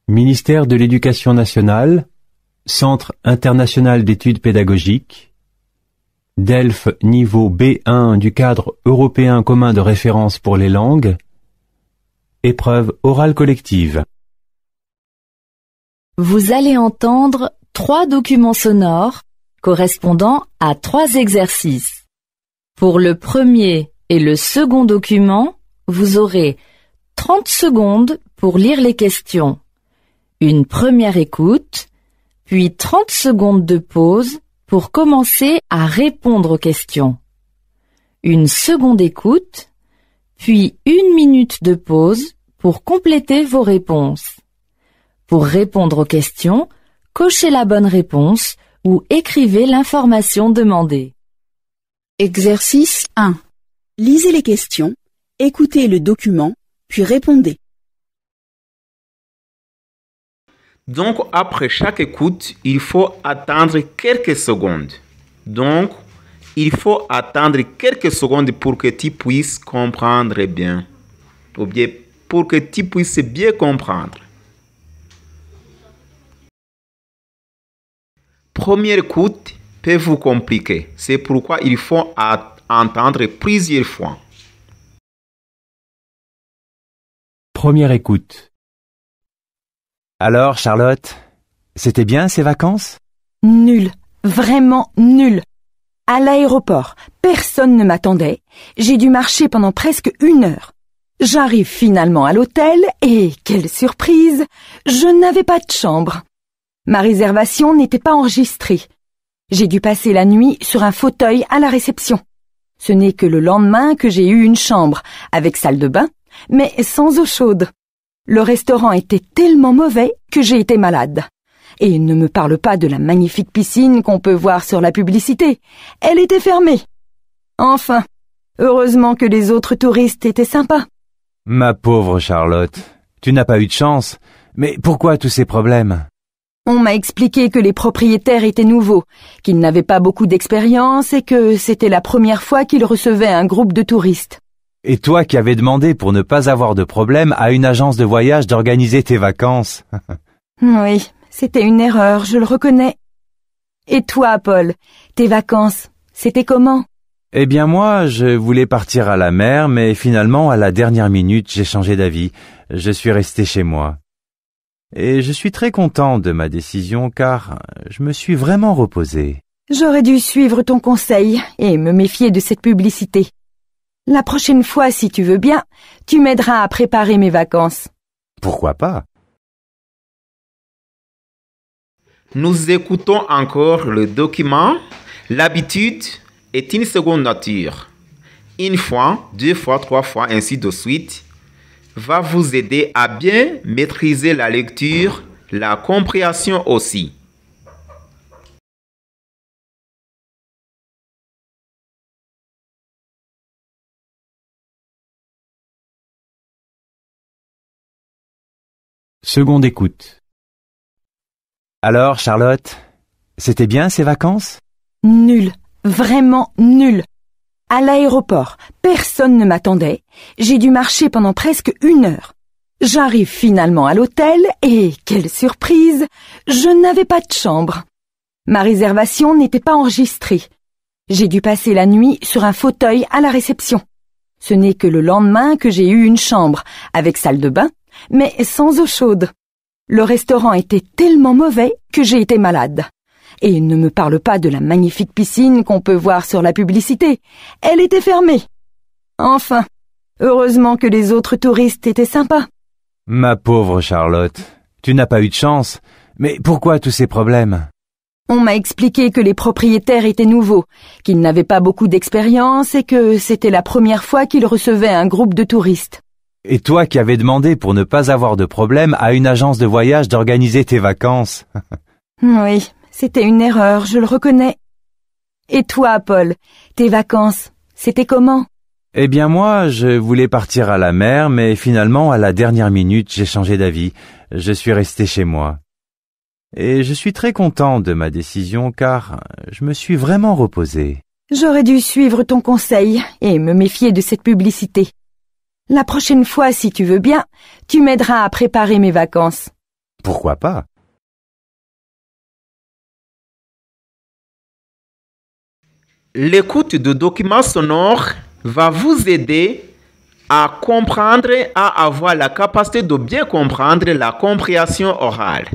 Ministère de l'Éducation nationale, Centre international d'études pédagogiques, DELF niveau B1 du cadre européen commun de référence pour les langues, épreuve orale collective. Vous allez entendre 3 documents sonores correspondant à 3 exercices. Pour le premier et le second document, vous aurez 30 secondes pour lire les questions, une première écoute, puis 30 secondes de pause pour commencer à répondre aux questions, une seconde écoute, puis 1 minute de pause pour compléter vos réponses. Pour répondre aux questions, cochez la bonne réponse ou écrivez l'information demandée. Exercice 1. Lisez les questions, écoutez le document, puis répondez. Donc, après chaque écoute, il faut attendre quelques secondes. Donc, il faut attendre quelques secondes pour que tu puisses comprendre bien. Ou bien, pour que tu puisses bien comprendre. Première écoute peut vous compliquer. C'est pourquoi il faut entendre plusieurs fois. Première écoute. Alors, Charlotte, c'était bien ces vacances? Nul, vraiment nul. À l'aéroport, personne ne m'attendait. J'ai dû marcher pendant presque 1 heure. J'arrive finalement à l'hôtel et, quelle surprise, je n'avais pas de chambre. Ma réservation n'était pas enregistrée. J'ai dû passer la nuit sur un fauteuil à la réception. Ce n'est que le lendemain que j'ai eu une chambre, avec salle de bain, mais sans eau chaude. Le restaurant était tellement mauvais que j'ai été malade. Et ne me parle pas de la magnifique piscine qu'on peut voir sur la publicité. Elle était fermée. Enfin, heureusement que les autres touristes étaient sympas. Ma pauvre Charlotte, tu n'as pas eu de chance. Mais pourquoi tous ces problèmes? On m'a expliqué que les propriétaires étaient nouveaux, qu'ils n'avaient pas beaucoup d'expérience et que c'était la première fois qu'ils recevaient un groupe de touristes. Et toi qui avais demandé pour ne pas avoir de problème à une agence de voyage d'organiser tes vacances. Oui, c'était une erreur, je le reconnais. Et toi, Paul, tes vacances, c'était comment? Eh bien moi, je voulais partir à la mer, mais finalement, à la dernière minute, j'ai changé d'avis. Je suis resté chez moi. Et je suis très content de ma décision car je me suis vraiment reposé. J'aurais dû suivre ton conseil et me méfier de cette publicité. La prochaine fois, si tu veux bien, tu m'aideras à préparer mes vacances. Pourquoi pas? Nous écoutons encore le document. L'habitude est une seconde nature. 1 fois, 2 fois, 3 fois, ainsi de suite, va vous aider à bien maîtriser la lecture, la compréhension aussi. Seconde écoute. Alors, Charlotte, c'était bien ces vacances? Nul, vraiment nul. À l'aéroport, personne ne m'attendait. J'ai dû marcher pendant presque 1 heure. J'arrive finalement à l'hôtel et, quelle surprise, je n'avais pas de chambre. Ma réservation n'était pas enregistrée. J'ai dû passer la nuit sur un fauteuil à la réception. Ce n'est que le lendemain que j'ai eu une chambre, avec salle de bain, mais sans eau chaude. Le restaurant était tellement mauvais que j'ai été malade. Et ne me parle pas de la magnifique piscine qu'on peut voir sur la publicité. Elle était fermée. Enfin, heureusement que les autres touristes étaient sympas. Ma pauvre Charlotte, tu n'as pas eu de chance. Mais pourquoi tous ces problèmes? On m'a expliqué que les propriétaires étaient nouveaux, qu'ils n'avaient pas beaucoup d'expérience et que c'était la première fois qu'ils recevaient un groupe de touristes. Et toi qui avais demandé pour ne pas avoir de problème à une agence de voyage d'organiser tes vacances. Oui, c'était une erreur, je le reconnais. Et toi, Paul, tes vacances, c'était comment? Eh bien moi, je voulais partir à la mer, mais finalement, à la dernière minute, j'ai changé d'avis. Je suis resté chez moi. Et je suis très content de ma décision car je me suis vraiment reposé. J'aurais dû suivre ton conseil et me méfier de cette publicité. La prochaine fois, si tu veux bien, tu m'aideras à préparer mes vacances. Pourquoi pas? L'écoute de documents sonores va vous aider à comprendre, à avoir la capacité de bien comprendre la compréhension orale.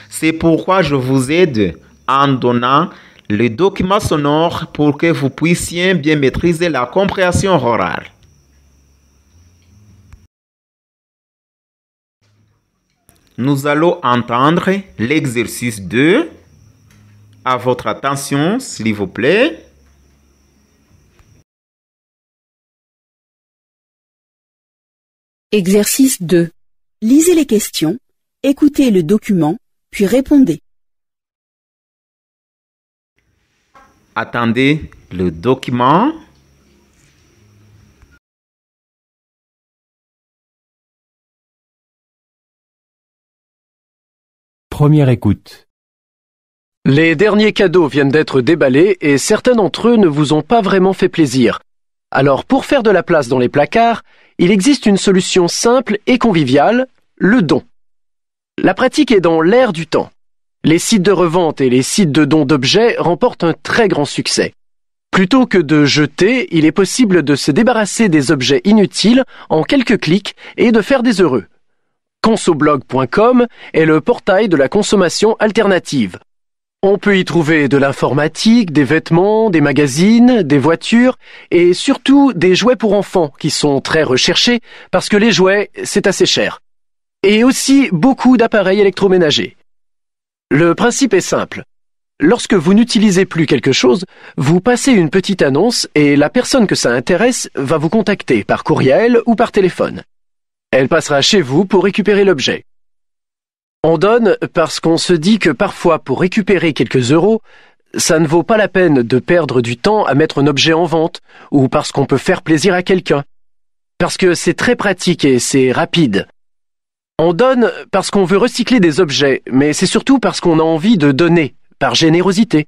C'est pourquoi je vous aide en donnant les documents sonores pour que vous puissiez bien maîtriser la compréhension orale. Nous allons entendre l'exercice 2. À votre attention, s'il vous plaît. Exercice 2. Lisez les questions, écoutez le document, puis répondez. Attendez le document. Première écoute. Les derniers cadeaux viennent d'être déballés et certains d'entre eux ne vous ont pas vraiment fait plaisir. Alors, pour faire de la place dans les placards, il existe une solution simple et conviviale, le don. La pratique est dans l'air du temps. Les sites de revente et les sites de dons d'objets remportent un très grand succès. Plutôt que de jeter, il est possible de se débarrasser des objets inutiles en quelques clics et de faire des heureux. Consoblog.com est le portail de la consommation alternative. On peut y trouver de l'informatique, des vêtements, des magazines, des voitures et surtout des jouets pour enfants qui sont très recherchés parce que les jouets, c'est assez cher. Et aussi beaucoup d'appareils électroménagers. Le principe est simple. Lorsque vous n'utilisez plus quelque chose, vous passez une petite annonce et la personne que ça intéresse va vous contacter par courriel ou par téléphone. Elle passera chez vous pour récupérer l'objet. On donne parce qu'on se dit que parfois pour récupérer quelques euros, ça ne vaut pas la peine de perdre du temps à mettre un objet en vente ou parce qu'on peut faire plaisir à quelqu'un. Parce que c'est très pratique et c'est rapide. On donne parce qu'on veut recycler des objets, mais c'est surtout parce qu'on a envie de donner, par générosité.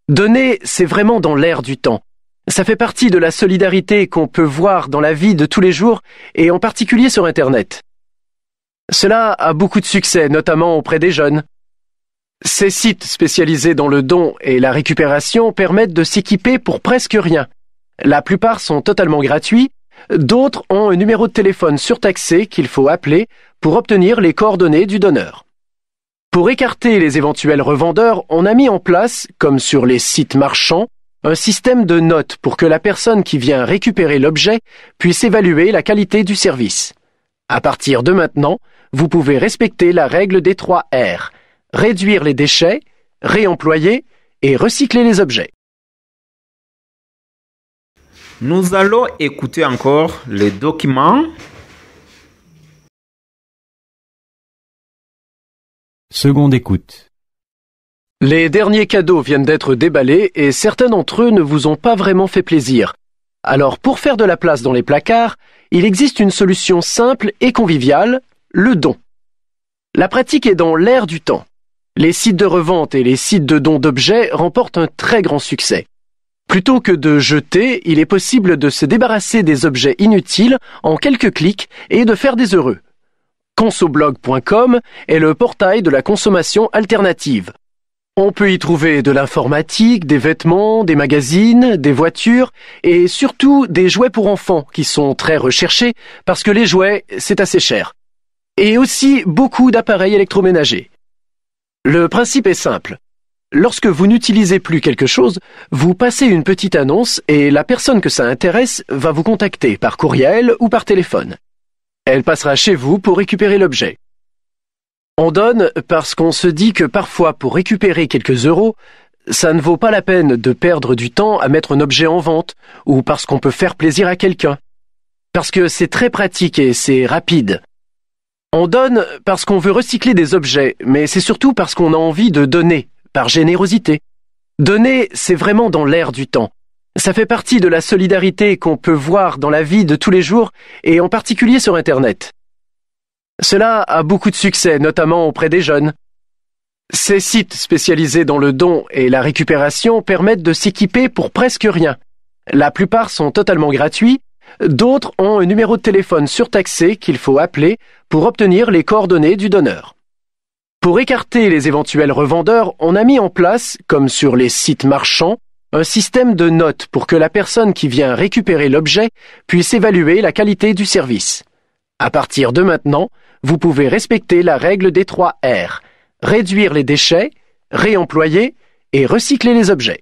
Donner, c'est vraiment dans l'air du temps. Ça fait partie de la solidarité qu'on peut voir dans la vie de tous les jours et en particulier sur Internet. Cela a beaucoup de succès, notamment auprès des jeunes. Ces sites spécialisés dans le don et la récupération permettent de s'équiper pour presque rien. La plupart sont totalement gratuits, d'autres ont un numéro de téléphone surtaxé qu'il faut appeler pour obtenir les coordonnées du donneur. Pour écarter les éventuels revendeurs, on a mis en place, comme sur les sites marchands, un système de notes pour que la personne qui vient récupérer l'objet puisse évaluer la qualité du service. À partir de maintenant, vous pouvez respecter la règle des 3 R. Réduire les déchets, réemployer et recycler les objets. Nous allons écouter encore le document. Seconde écoute. Les derniers cadeaux viennent d'être déballés et certains d'entre eux ne vous ont pas vraiment fait plaisir. Alors, pour faire de la place dans les placards, il existe une solution simple et conviviale, le don. La pratique est dans l'air du temps. Les sites de revente et les sites de dons d'objets remportent un très grand succès. Plutôt que de jeter, il est possible de se débarrasser des objets inutiles en quelques clics et de faire des heureux. Consoblog.com est le portail de la consommation alternative. On peut y trouver de l'informatique, des vêtements, des magazines, des voitures et surtout des jouets pour enfants qui sont très recherchés parce que les jouets, c'est assez cher. Et aussi beaucoup d'appareils électroménagers. Le principe est simple. Lorsque vous n'utilisez plus quelque chose, vous passez une petite annonce et la personne que ça intéresse va vous contacter par courriel ou par téléphone. Elle passera chez vous pour récupérer l'objet. On donne parce qu'on se dit que parfois pour récupérer quelques euros, ça ne vaut pas la peine de perdre du temps à mettre un objet en vente ou parce qu'on peut faire plaisir à quelqu'un. Parce que c'est très pratique et c'est rapide. On donne parce qu'on veut recycler des objets, mais c'est surtout parce qu'on a envie de donner, par générosité. Donner, c'est vraiment dans l'air du temps. Ça fait partie de la solidarité qu'on peut voir dans la vie de tous les jours et en particulier sur Internet. Cela a beaucoup de succès, notamment auprès des jeunes. Ces sites spécialisés dans le don et la récupération permettent de s'équiper pour presque rien. La plupart sont totalement gratuits, d'autres ont un numéro de téléphone surtaxé qu'il faut appeler pour obtenir les coordonnées du donneur. Pour écarter les éventuels revendeurs, on a mis en place, comme sur les sites marchands, un système de notes pour que la personne qui vient récupérer l'objet puisse évaluer la qualité du service. À partir de maintenant, vous pouvez respecter la règle des 3 R. Réduire les déchets, réemployer et recycler les objets.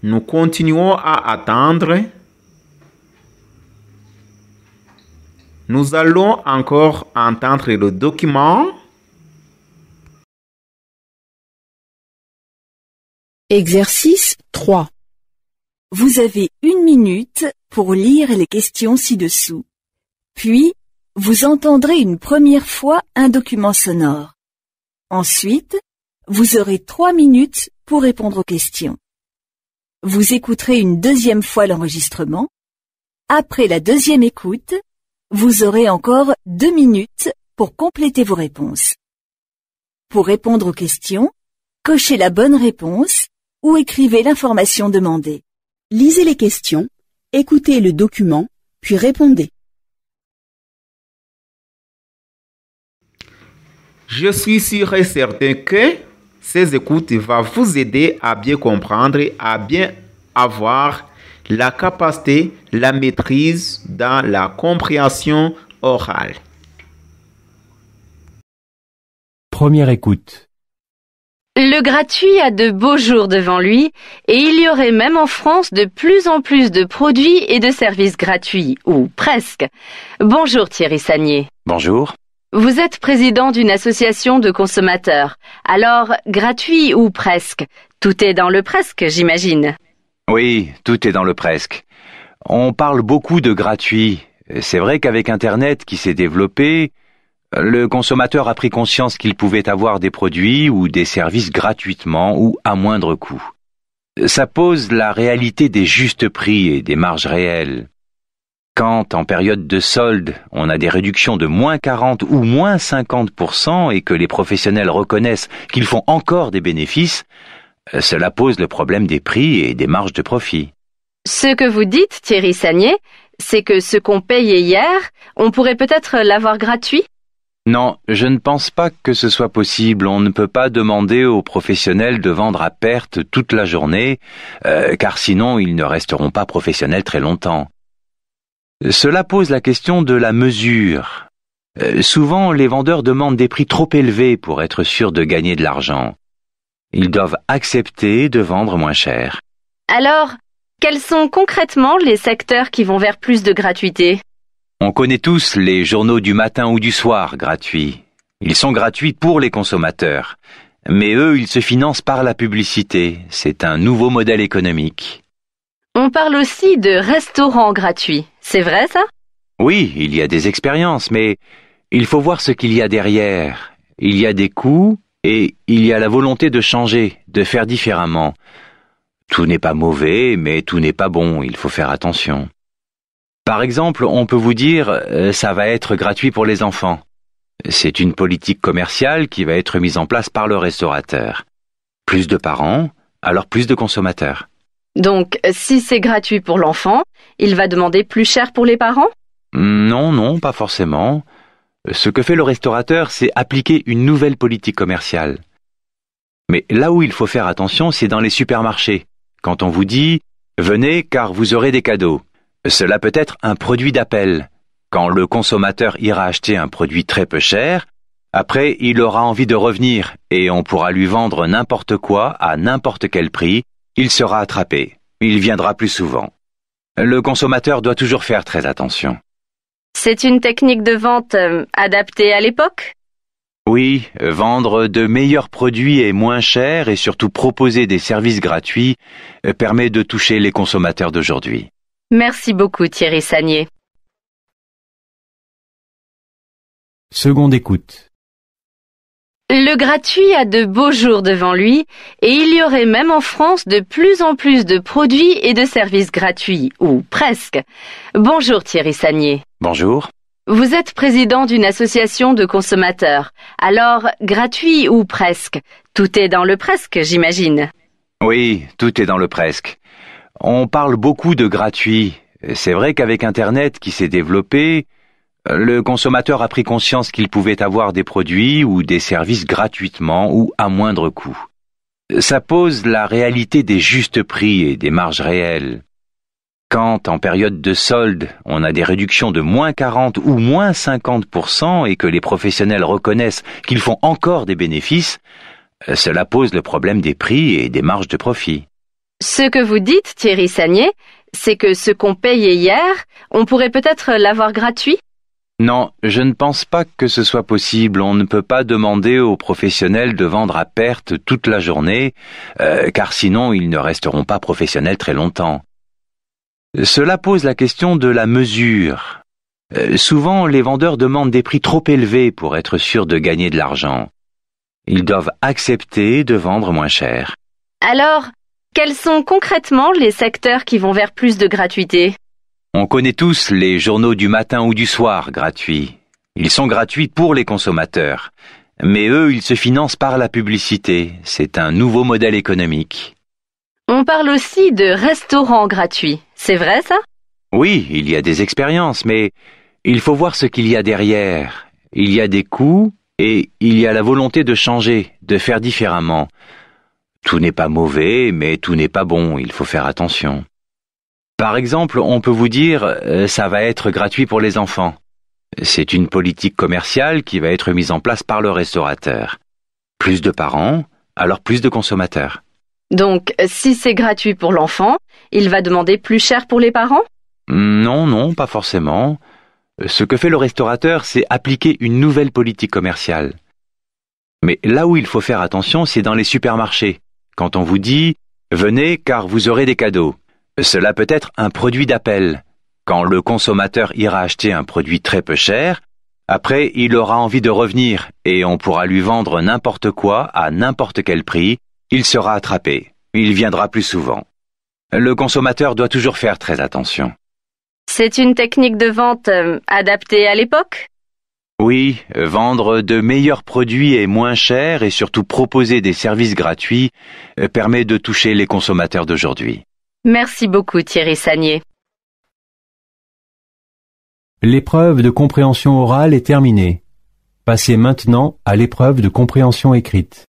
Nous continuons à attendre. Nous allons encore entendre le document. Exercice 3. Vous avez 1 minute pour lire les questions ci-dessous. Puis, vous entendrez une première fois un document sonore. Ensuite, vous aurez 3 minutes pour répondre aux questions. Vous écouterez une deuxième fois l'enregistrement. Après la deuxième écoute, vous aurez encore 2 minutes pour compléter vos réponses. Pour répondre aux questions, cochez la bonne réponse ou écrivez l'information demandée. Lisez les questions, écoutez le document, puis répondez. Je suis sûr et certain que ces écoutes vont vous aider à bien comprendre et à bien avoir la capacité, la maîtrise dans la compréhension orale. Première écoute. Le gratuit a de beaux jours devant lui et il y aurait même en France de plus en plus de produits et de services gratuits, ou presque. Bonjour Thierry Sagnier. Bonjour. Vous êtes président d'une association de consommateurs. Alors, gratuit ou presque? Tout est dans le presque, j'imagine. Oui, tout est dans le presque. On parle beaucoup de gratuit. C'est vrai qu'avec Internet qui s'est développé, le consommateur a pris conscience qu'il pouvait avoir des produits ou des services gratuitement ou à moindre coût. Ça pose la réalité des justes prix et des marges réelles. Quand, en période de solde, on a des réductions de moins 40 ou moins 50% et que les professionnels reconnaissent qu'ils font encore des bénéfices, cela pose le problème des prix et des marges de profit. Ce que vous dites, Thierry Sagnier, c'est que ce qu'on payait hier, on pourrait peut-être l'avoir gratuit? Non, je ne pense pas que ce soit possible. On ne peut pas demander aux professionnels de vendre à perte toute la journée, car sinon ils ne resteront pas professionnels très longtemps. Cela pose la question de la mesure. Souvent, les vendeurs demandent des prix trop élevés pour être sûrs de gagner de l'argent. Ils doivent accepter de vendre moins cher. Alors, quels sont concrètement les secteurs qui vont vers plus de gratuité? On connaît tous les journaux du matin ou du soir gratuits. Ils sont gratuits pour les consommateurs. Mais eux, ils se financent par la publicité. C'est un nouveau modèle économique. On parle aussi de restaurants gratuits. C'est vrai ça? Oui, il y a des expériences, mais il faut voir ce qu'il y a derrière. Il y a des coûts et il y a la volonté de changer, de faire différemment. Tout n'est pas mauvais, mais tout n'est pas bon, il faut faire attention. Par exemple, on peut vous dire ça va être gratuit pour les enfants. C'est une politique commerciale qui va être mise en place par le restaurateur. Plus de parents, alors plus de consommateurs. Donc, si c'est gratuit pour l'enfant, il va demander plus cher pour les parents? Non, pas forcément. Ce que fait le restaurateur, c'est appliquer une nouvelle politique commerciale. Mais là où il faut faire attention, c'est dans les supermarchés. Quand on vous dit « Venez car vous aurez des cadeaux », cela peut être un produit d'appel. Quand le consommateur ira acheter un produit très peu cher, après il aura envie de revenir et on pourra lui vendre n'importe quoi à n'importe quel prix. Il sera attrapé. Il viendra plus souvent. Le consommateur doit toujours faire très attention. C'est une technique de vente adaptée à l'époque? Oui, vendre de meilleurs produits et moins chers et surtout proposer des services gratuits permet de toucher les consommateurs d'aujourd'hui. Merci beaucoup Thierry Sagnier. Seconde écoute. Le gratuit a de beaux jours devant lui et il y aurait même en France de plus en plus de produits et de services gratuits, ou presque. Bonjour Thierry Sagnier. Bonjour. Vous êtes président d'une association de consommateurs. Alors, gratuit ou presque? Tout est dans le presque, j'imagine. Oui, tout est dans le presque. On parle beaucoup de gratuit. C'est vrai qu'avec Internet qui s'est développé, Le consommateur a pris conscience qu'il pouvait avoir des produits ou des services gratuitement ou à moindre coût. Ça pose la réalité des justes prix et des marges réelles. Quand, en période de solde, on a des réductions de moins 40 ou moins 50% et que les professionnels reconnaissent qu'ils font encore des bénéfices, cela pose le problème des prix et des marges de profit. Ce que vous dites, Thierry Sagnier, c'est que ce qu'on payait hier, on pourrait peut-être l'avoir gratuit? Non, je ne pense pas que ce soit possible. On ne peut pas demander aux professionnels de vendre à perte toute la journée, car sinon ils ne resteront pas professionnels très longtemps. Cela pose la question de la mesure. Souvent, les vendeurs demandent des prix trop élevés pour être sûrs de gagner de l'argent. Ils doivent accepter de vendre moins cher. Alors, quels sont concrètement les secteurs qui vont vers plus de gratuité? On connaît tous les journaux du matin ou du soir gratuits. Ils sont gratuits pour les consommateurs. Mais eux, ils se financent par la publicité. C'est un nouveau modèle économique. On parle aussi de restaurants gratuits. C'est vrai, ça? Oui, il y a des expériences, mais il faut voir ce qu'il y a derrière. Il y a des coûts et il y a la volonté de changer, de faire différemment. Tout n'est pas mauvais, mais tout n'est pas bon. Il faut faire attention. Par exemple, on peut vous dire ça va être gratuit pour les enfants. C'est une politique commerciale qui va être mise en place par le restaurateur. Plus de parents, alors plus de consommateurs. Donc, si c'est gratuit pour l'enfant, il va demander plus cher pour les parents? Non, pas forcément. Ce que fait le restaurateur, c'est appliquer une nouvelle politique commerciale. Mais là où il faut faire attention, c'est dans les supermarchés. Quand on vous dit « Venez car vous aurez des cadeaux », cela peut être un produit d'appel. Quand le consommateur ira acheter un produit très peu cher, après il aura envie de revenir et on pourra lui vendre n'importe quoi à n'importe quel prix. Il sera attrapé. Il viendra plus souvent. Le consommateur doit toujours faire très attention. C'est une technique de vente adaptée à l'époque? Oui, vendre de meilleurs produits et moins chers et surtout proposer des services gratuits permet de toucher les consommateurs d'aujourd'hui. Merci beaucoup Thierry Sagnier. L'épreuve de compréhension orale est terminée. Passez maintenant à l'épreuve de compréhension écrite.